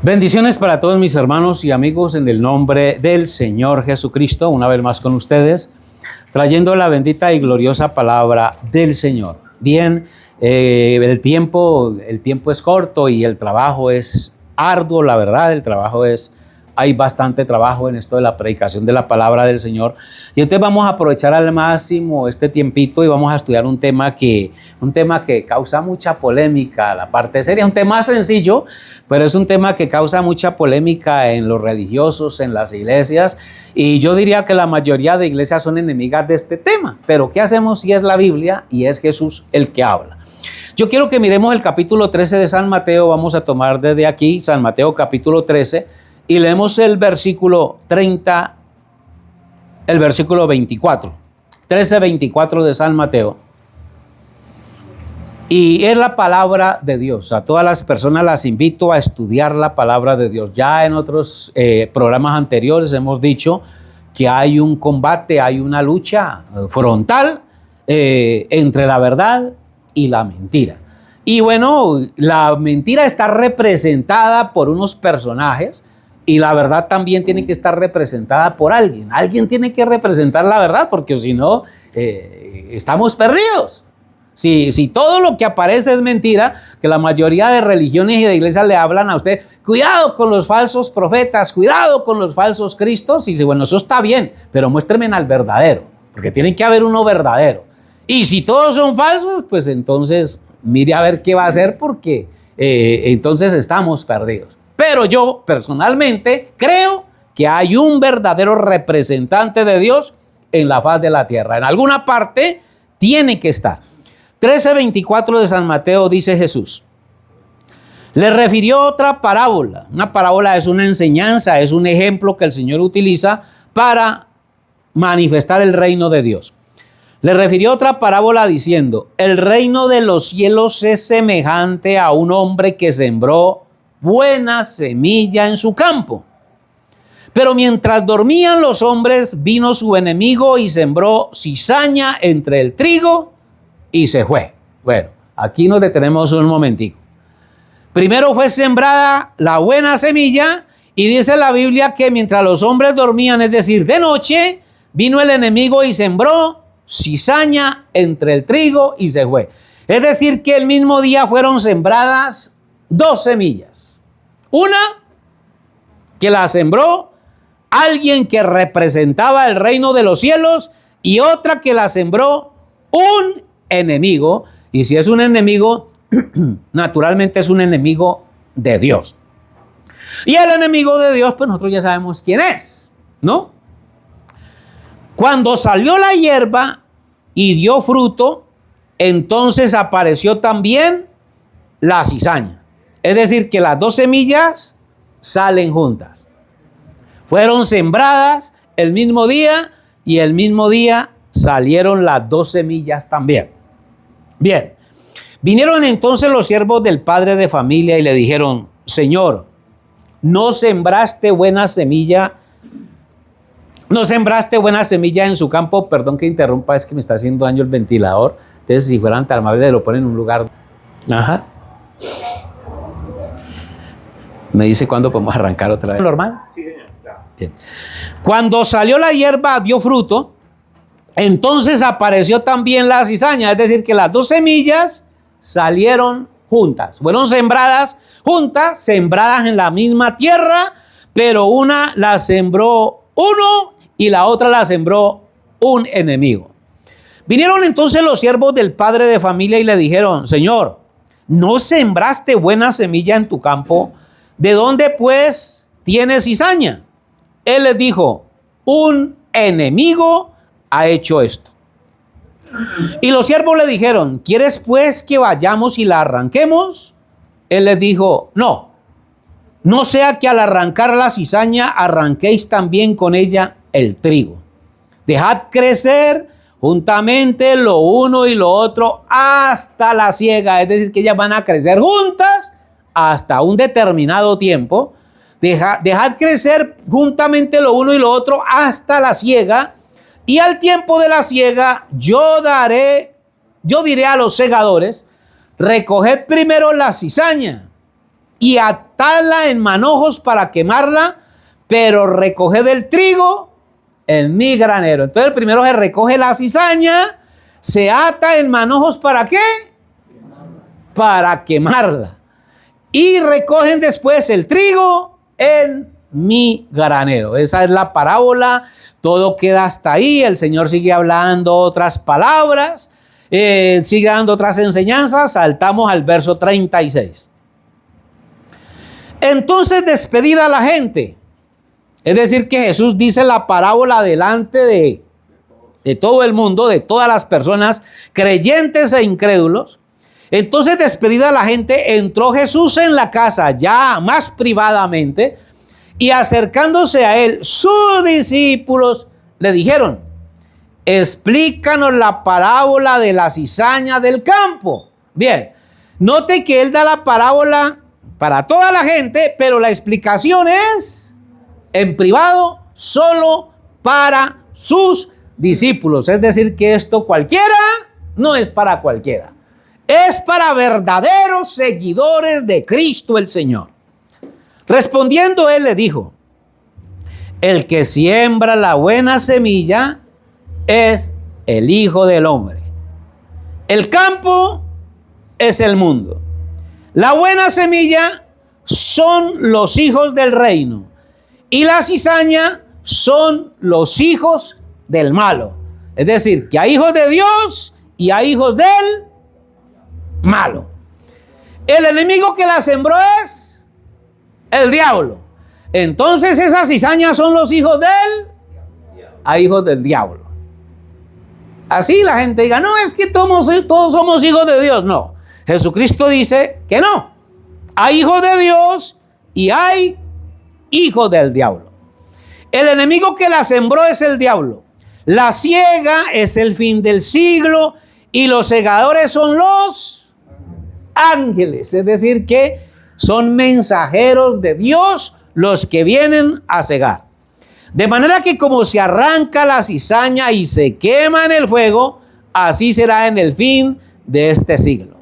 Bendiciones para todos mis hermanos y amigos en el nombre del Señor Jesucristo, una vez más con ustedes, trayendo la bendita y gloriosa palabra del Señor. Bien, el tiempo es corto y el trabajo es arduo, la verdad, hay bastante trabajo en esto de la predicación de la palabra del Señor. Y entonces vamos a aprovechar al máximo este tiempito y vamos a estudiar un tema que causa mucha polémica, la parte seria. Es un tema sencillo, pero es un tema que causa mucha polémica en los religiosos, en las iglesias. Y yo diría que la mayoría de iglesias son enemigas de este tema. Pero ¿qué hacemos si es la Biblia y es Jesús el que habla? Yo quiero que miremos el capítulo 13 de San Mateo. Vamos a tomar desde aquí, San Mateo capítulo 13. Y leemos el versículo 30, el versículo 24, 13:24 de San Mateo. Y es la palabra de Dios. A todas las personas las invito a estudiar la palabra de Dios. Ya en otros programas anteriores hemos dicho que hay un combate, hay una lucha frontal entre la verdad y la mentira. Y bueno, la mentira está representada por unos personajes. Y la verdad también tiene que estar representada por alguien. Alguien tiene que representar la verdad, porque si no, estamos perdidos. Si todo lo que aparece es mentira, que la mayoría de religiones y de iglesias le hablan a usted, cuidado con los falsos profetas, cuidado con los falsos cristos, y dice, bueno, eso está bien, pero muéstrenme al verdadero, porque tiene que haber uno verdadero. Y si todos son falsos, pues entonces mire a ver qué va a hacer, porque entonces estamos perdidos. Pero yo personalmente creo que hay un verdadero representante de Dios en la faz de la tierra. En alguna parte tiene que estar. 13:24 de San Mateo dice Jesús. Le refirió otra parábola. Una parábola es una enseñanza, es un ejemplo que el Señor utiliza para manifestar el reino de Dios. Le refirió otra parábola diciendo, el reino de los cielos es semejante a un hombre que sembró buena semilla en su campo. Pero mientras dormían los hombres, vino su enemigo y sembró cizaña entre el trigo y se fue. Bueno, aquí nos detenemos un momentico. Primero fue sembrada la buena semilla y dice la Biblia que mientras los hombres dormían, es decir, de noche, vino el enemigo y sembró cizaña entre el trigo y se fue. Es decir, que el mismo día fueron sembradas dos semillas. Una que la sembró alguien que representaba el reino de los cielos y otra que la sembró un enemigo. Y si es un enemigo, naturalmente es un enemigo de Dios. Y el enemigo de Dios, pues nosotros ya sabemos quién es, ¿no? Cuando salió la hierba y dio fruto, entonces apareció también la cizaña. Es decir, que las dos semillas salen juntas. Fueron sembradas el mismo día y el mismo día salieron las dos semillas también. Bien, vinieron entonces los siervos del padre de familia y le dijeron, Señor, ¿no sembraste buena semilla en su campo? Perdón que interrumpa, es que me está haciendo daño el ventilador. Entonces, si fueran tan amables, lo ponen en un lugar. Ajá. Me dice cuándo podemos arrancar otra vez. ¿Normal? Sí, señor. Claro. Bien. Cuando salió la hierba, dio fruto, entonces apareció también la cizaña, es decir, que las dos semillas salieron juntas. Fueron sembradas juntas, sembradas en la misma tierra, pero una la sembró uno y la otra la sembró un enemigo. Vinieron entonces los siervos del padre de familia y le dijeron, Señor, ¿no sembraste buena semilla en tu campo? ¿De dónde pues tienes cizaña? Él les dijo, un enemigo ha hecho esto. Y los siervos le dijeron, ¿quieres pues que vayamos y la arranquemos? Él les dijo, no sea que al arrancar la cizaña arranquéis también con ella el trigo. Dejad crecer juntamente lo uno y lo otro hasta la siega, es decir, que ellas van a crecer juntas hasta un determinado tiempo. Dejad crecer juntamente lo uno y lo otro hasta la siega, y al tiempo de la siega yo diré a los segadores, recoged primero la cizaña y atadla en manojos para quemarla, pero recoged el trigo en mi granero. Entonces primero se recoge la cizaña, se ata en manojos, ¿para qué? Para quemarla. Y recogen después el trigo en mi granero. Esa es la parábola. Todo queda hasta ahí. El Señor sigue hablando otras palabras, sigue dando otras enseñanzas. Saltamos al verso 36. Entonces, despedida la gente. Es decir, que Jesús dice la parábola delante de todo el mundo, de todas las personas, creyentes e incrédulos. Entonces, despedida la gente, entró Jesús en la casa ya más privadamente, y acercándose a él, sus discípulos le dijeron: explícanos la parábola de la cizaña del campo. Bien, note que él da la parábola para toda la gente, pero la explicación es en privado, solo para sus discípulos. Es decir, que esto cualquiera no es para cualquiera. Es para verdaderos seguidores de Cristo el Señor. Respondiendo él le dijo: el que siembra la buena semilla es el Hijo del Hombre. El campo es el mundo. La buena semilla son los hijos del reino, y la cizaña son los hijos del malo. Es decir, que hay hijos de Dios y hay hijos del malo. El enemigo que la sembró es el diablo. Entonces esas cizañas son los hijos hay hijos del diablo. Así la gente diga: no, es que todos somos hijos de Dios. No, Jesucristo dice que no. Hay hijos de Dios y hay hijos del diablo. El enemigo que la sembró es el diablo. La siega es el fin del siglo, y los segadores son los ángeles. Es decir, que son mensajeros de Dios los que vienen a cegar. De manera que como se arranca la cizaña y se quema en el fuego, así será en el fin de este siglo.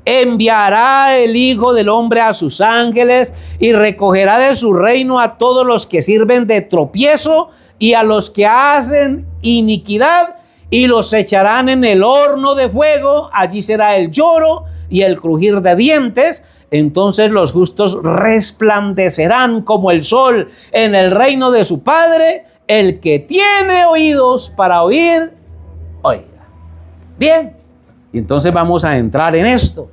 Enviará el Hijo del Hombre a sus ángeles y recogerá de su reino a todos los que sirven de tropiezo y a los que hacen iniquidad, y los echarán en el horno de fuego. Allí será el lloro y el crujir de dientes. Entonces los justos resplandecerán como el sol en el reino de su Padre. El que tiene oídos para oír, oiga. Bien, y entonces vamos a entrar en esto.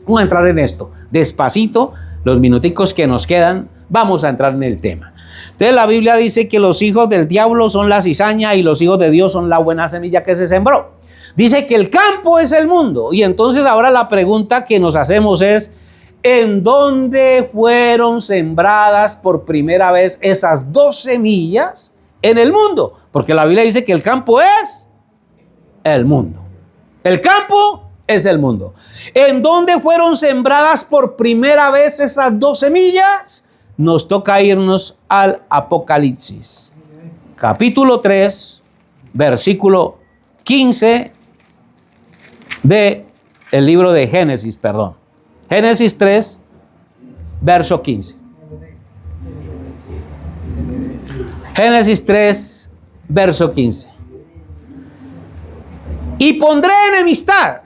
Vamos a entrar en esto. Despacito, los minuticos que nos quedan, vamos a entrar en el tema. Entonces la Biblia dice que los hijos del diablo son la cizaña y los hijos de Dios son la buena semilla que se sembró. Dice que el campo es el mundo. Y entonces ahora la pregunta que nos hacemos es: ¿en dónde fueron sembradas por primera vez esas dos semillas en el mundo? Porque la Biblia dice que el campo es el mundo. El campo es el mundo. ¿En dónde fueron sembradas por primera vez esas dos semillas? Nos toca irnos al Apocalipsis, capítulo 3, versículo 15 de el libro de Génesis, perdón. Génesis 3, verso 15. Génesis 3, verso 15. Y pondré enemistad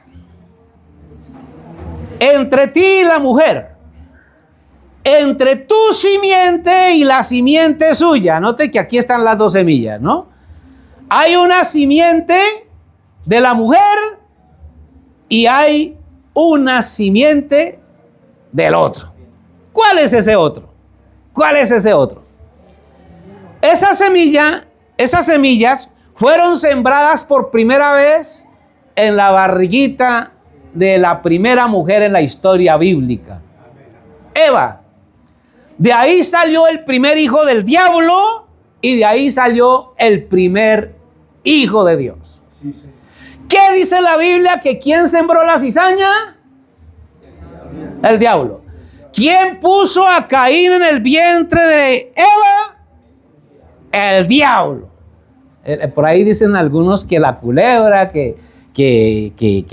entre ti y la mujer, entre tu simiente y la simiente suya. Note que aquí están las dos semillas, ¿no? Hay una simiente de la mujer y hay una simiente del otro. ¿Cuál es ese otro? ¿Cuál es ese otro? Esas semillas fueron sembradas por primera vez en la barriguita de la primera mujer en la historia bíblica, Eva. De ahí salió el primer hijo del diablo y de ahí salió el primer hijo de Dios. ¿Qué dice la Biblia? ¿Que quién sembró la cizaña? El diablo. ¿Quién puso a Caín en el vientre de Eva? El diablo. Por ahí dicen algunos que la culebra, que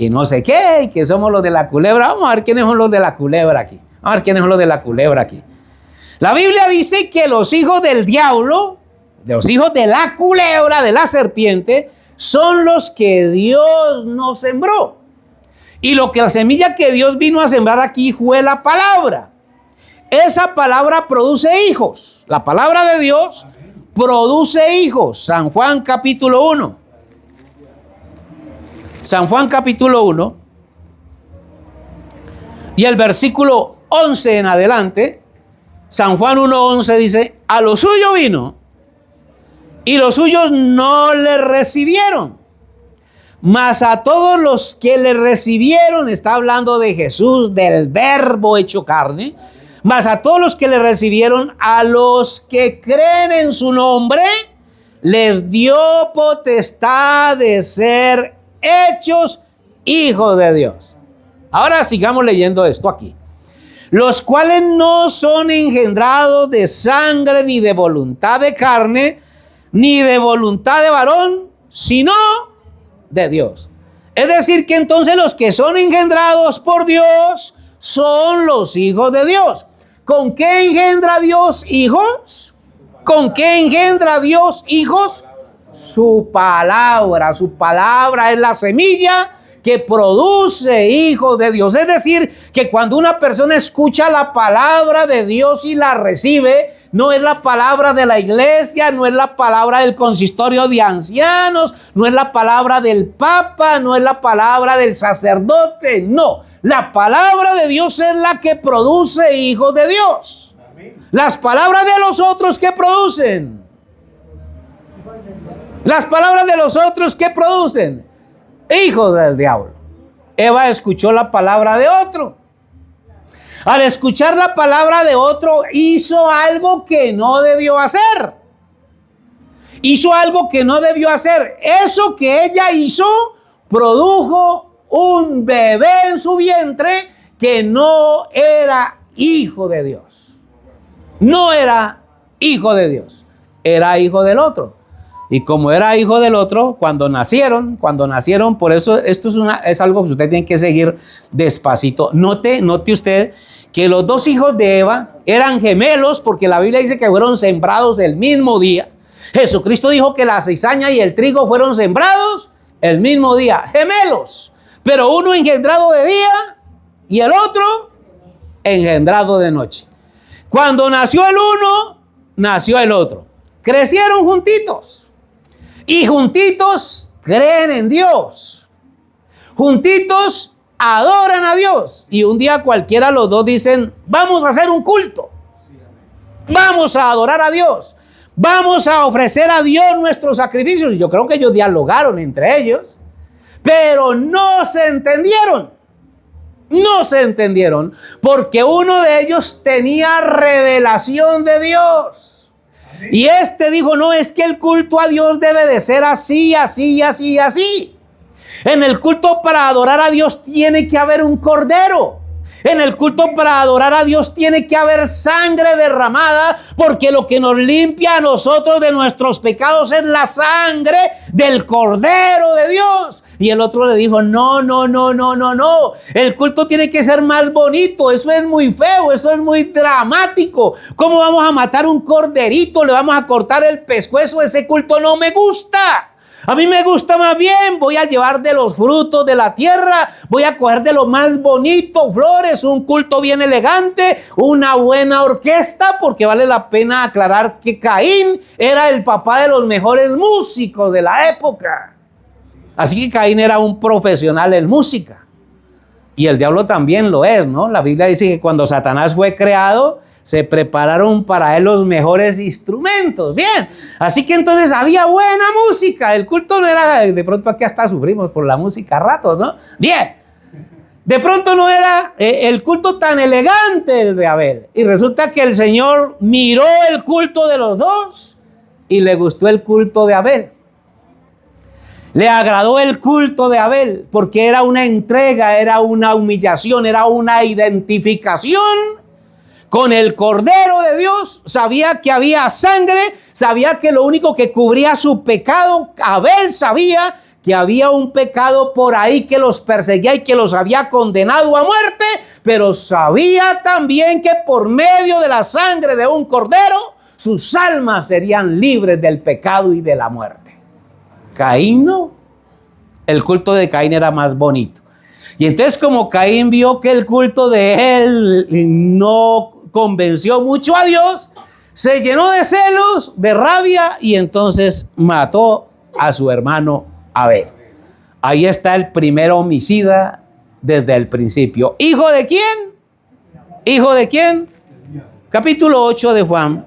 no sé qué, y que somos los de la culebra. Vamos a ver quiénes son los de la culebra aquí. A ver quiénes son los de la culebra aquí. La Biblia dice que los hijos del diablo, los hijos de la culebra, de la serpiente, son los que Dios no sembró. Y la semilla que Dios vino a sembrar aquí fue la palabra. Esa palabra produce hijos. La palabra de Dios produce hijos. San Juan capítulo 1. San Juan capítulo 1. Y el versículo 11 en adelante. San Juan 1:11 dice: a lo suyo vino, y los suyos no le recibieron. Mas a todos los que le recibieron, está hablando de Jesús, del Verbo hecho carne, mas a todos los que le recibieron, a los que creen en su nombre, les dio potestad de ser hechos hijos de Dios. Ahora sigamos leyendo esto aquí. Los cuales no son engendrados de sangre, ni de voluntad de carne, ni de voluntad de varón, sino de Dios. Es decir, que entonces los que son engendrados por Dios son los hijos de Dios. ¿Con qué engendra Dios hijos? ¿Con qué engendra Dios hijos? Su palabra. Su palabra es la semilla que produce hijos de Dios. Es decir, que cuando una persona escucha la palabra de Dios y la recibe, no es la palabra de la iglesia, no es la palabra del consistorio de ancianos, no es la palabra del papa, no es la palabra del sacerdote, no. La palabra de Dios es la que produce hijos de Dios. Las palabras de los otros, ¿qué producen? Las palabras de los otros, ¿qué producen? Hijos del diablo. Eva escuchó la palabra de otro. Al escuchar la palabra de otro, hizo algo que no debió hacer. Hizo algo que no debió hacer. Eso que ella hizo produjo un bebé en su vientre que no era hijo de Dios. No era hijo de Dios. Era hijo del otro. Y como era hijo del otro, cuando nacieron, por eso esto es algo que usted tiene que seguir despacito. Note usted que los dos hijos de Eva eran gemelos, porque la Biblia dice que fueron sembrados el mismo día. Jesucristo dijo que la cizaña y el trigo fueron sembrados el mismo día, gemelos, pero uno engendrado de día y el otro engendrado de noche. Cuando nació el uno, nació el otro. Crecieron juntitos. Y juntitos creen en Dios. Juntitos adoran a Dios. Y un día cualquiera los dos dicen: vamos a hacer un culto. Vamos a adorar a Dios. Vamos a ofrecer a Dios nuestros sacrificios. Y yo creo que ellos dialogaron entre ellos. Pero no se entendieron. No se entendieron. Porque uno de ellos tenía revelación de Dios. Y este dijo: no, es que el culto a Dios debe de ser así, así, así, así. En el culto para adorar a Dios tiene que haber un cordero. En el culto para adorar a Dios tiene que haber sangre derramada, porque lo que nos limpia a nosotros de nuestros pecados es la sangre del Cordero de Dios. Y el otro le dijo: no. El culto tiene que ser más bonito. Eso es muy feo, eso es muy dramático. ¿Cómo vamos a matar un corderito? Le vamos a cortar el pescuezo. Ese culto no me gusta. A mí me gusta más bien, voy a llevar de los frutos de la tierra, voy a coger de lo más bonito, flores, un culto bien elegante, una buena orquesta, porque vale la pena aclarar que Caín era el papá de los mejores músicos de la época. Así que Caín era un profesional en música. Y el diablo también lo es, ¿no? La Biblia dice que cuando Satanás fue creado, se prepararon para él los mejores instrumentos. Bien, así que entonces había buena música. El culto no era, de pronto aquí hasta sufrimos por la música a ratos, ¿no? Bien, de pronto no era el culto tan elegante el de Abel. Y resulta que el Señor miró el culto de los dos y le gustó el culto de Abel. Le agradó el culto de Abel porque era una entrega, era una humillación, era una identificación con el Cordero de Dios. Sabía que había sangre, sabía que lo único que cubría su pecado. Abel sabía que había un pecado por ahí que los perseguía y que los había condenado a muerte, pero sabía también que por medio de la sangre de un cordero, sus almas serían libres del pecado y de la muerte. Caín no. El culto de Caín era más bonito. Y entonces, como Caín vio que el culto de él no convenció mucho a Dios, se llenó de celos, de rabia, y entonces mató a su hermano Abel. Ahí está el primer homicida desde el principio. ¿Hijo de quién? ¿Hijo de quién? Capítulo 8 de Juan.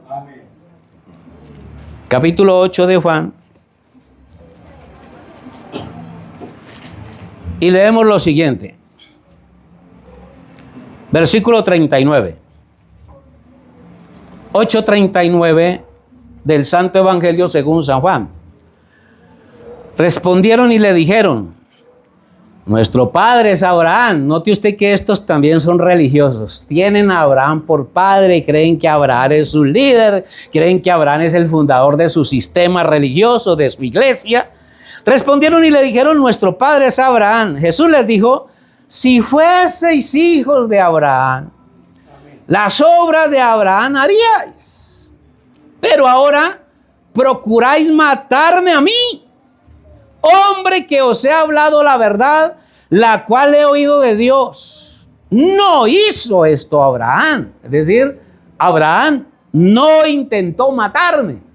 Capítulo 8 de Juan. Y leemos lo siguiente. Versículo 39. 8:39 del Santo Evangelio según San Juan. Respondieron y le dijeron: nuestro padre es Abraham. Note usted que estos también son religiosos. Tienen a Abraham por padre y creen que Abraham es su líder, creen que Abraham es el fundador de su sistema religioso, de su iglesia. Respondieron y le dijeron: nuestro padre es Abraham. Jesús les dijo: si fueseis hijos de Abraham, las obras de Abraham haríais. Pero ahora procuráis matarme a mí, hombre que os he hablado la verdad, la cual he oído de Dios. No hizo esto Abraham. Es decir, Abraham no intentó matarme.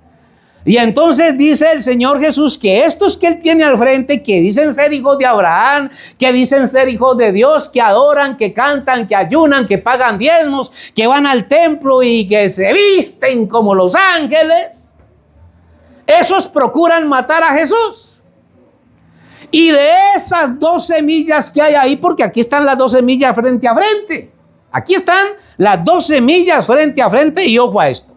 Y entonces dice el Señor Jesús que estos que él tiene al frente, que dicen ser hijos de Abraham, que dicen ser hijos de Dios, que adoran, que cantan, que ayunan, que pagan diezmos, que van al templo y que se visten como los ángeles, esos procuran matar a Jesús. Y de esas 2 semillas que hay ahí, porque aquí están las 2 semillas frente a frente. Aquí están las 2 semillas frente a frente, y ojo a esto.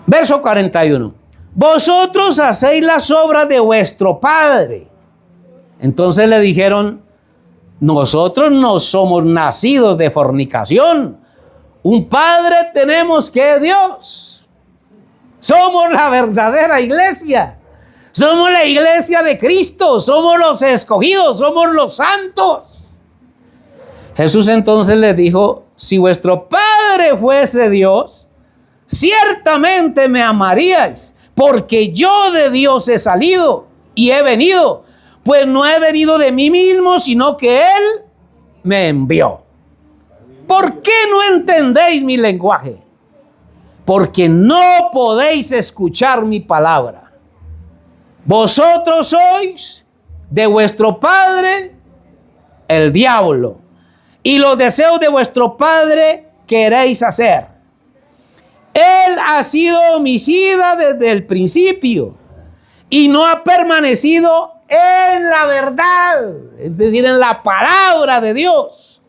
Verso 41. Vosotros hacéis las obras de vuestro padre. Entonces le dijeron: nosotros no somos nacidos de fornicación. Un padre tenemos que es Dios. Somos la verdadera iglesia. Somos la iglesia de Cristo. Somos los escogidos. Somos los santos. Jesús entonces les dijo: si vuestro padre fuese Dios, ciertamente me amaríais, porque yo de Dios he salido y he venido, pues no he venido de mí mismo, sino que Él me envió. ¿Por qué no entendéis mi lenguaje? Porque no podéis escuchar mi palabra. Vosotros sois de vuestro padre el diablo, y los deseos de vuestro padre queréis hacer. Él ha sido homicida desde el principio y no ha permanecido en la verdad, es decir, en la palabra de Dios,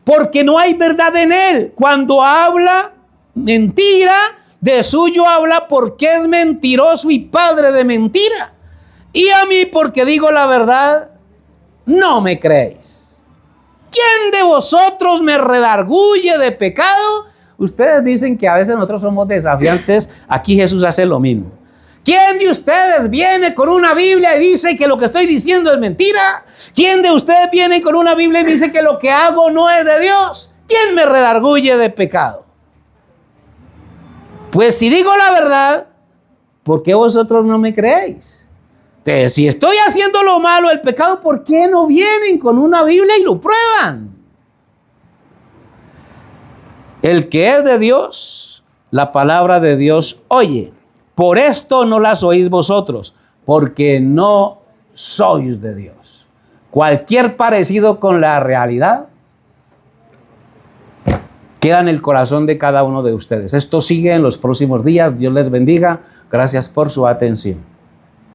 porque no hay verdad en él. Cuando habla mentira, de suyo habla porque es mentiroso y padre de mentira. Y a mí, porque digo la verdad, no me creéis. ¿Quién de vosotros me redarguye de pecado? Ustedes dicen que a veces nosotros somos desafiantes. Aquí Jesús hace lo mismo. ¿Quién de ustedes viene con una Biblia y dice que lo que estoy diciendo es mentira? ¿Quién de ustedes viene con una Biblia y dice que lo que hago no es de Dios? ¿Quién me redarguye de pecado? Pues si digo la verdad, ¿por qué vosotros no me creéis? Entonces, si estoy haciendo lo malo, el pecado, ¿por qué no vienen con una Biblia y lo prueban? El que es de Dios, la palabra de Dios oye. Por esto no las oís vosotros, porque no sois de Dios. Cualquier parecido con la realidad queda en el corazón de cada uno de ustedes. Esto sigue en los próximos días. Dios les bendiga. Gracias por su atención.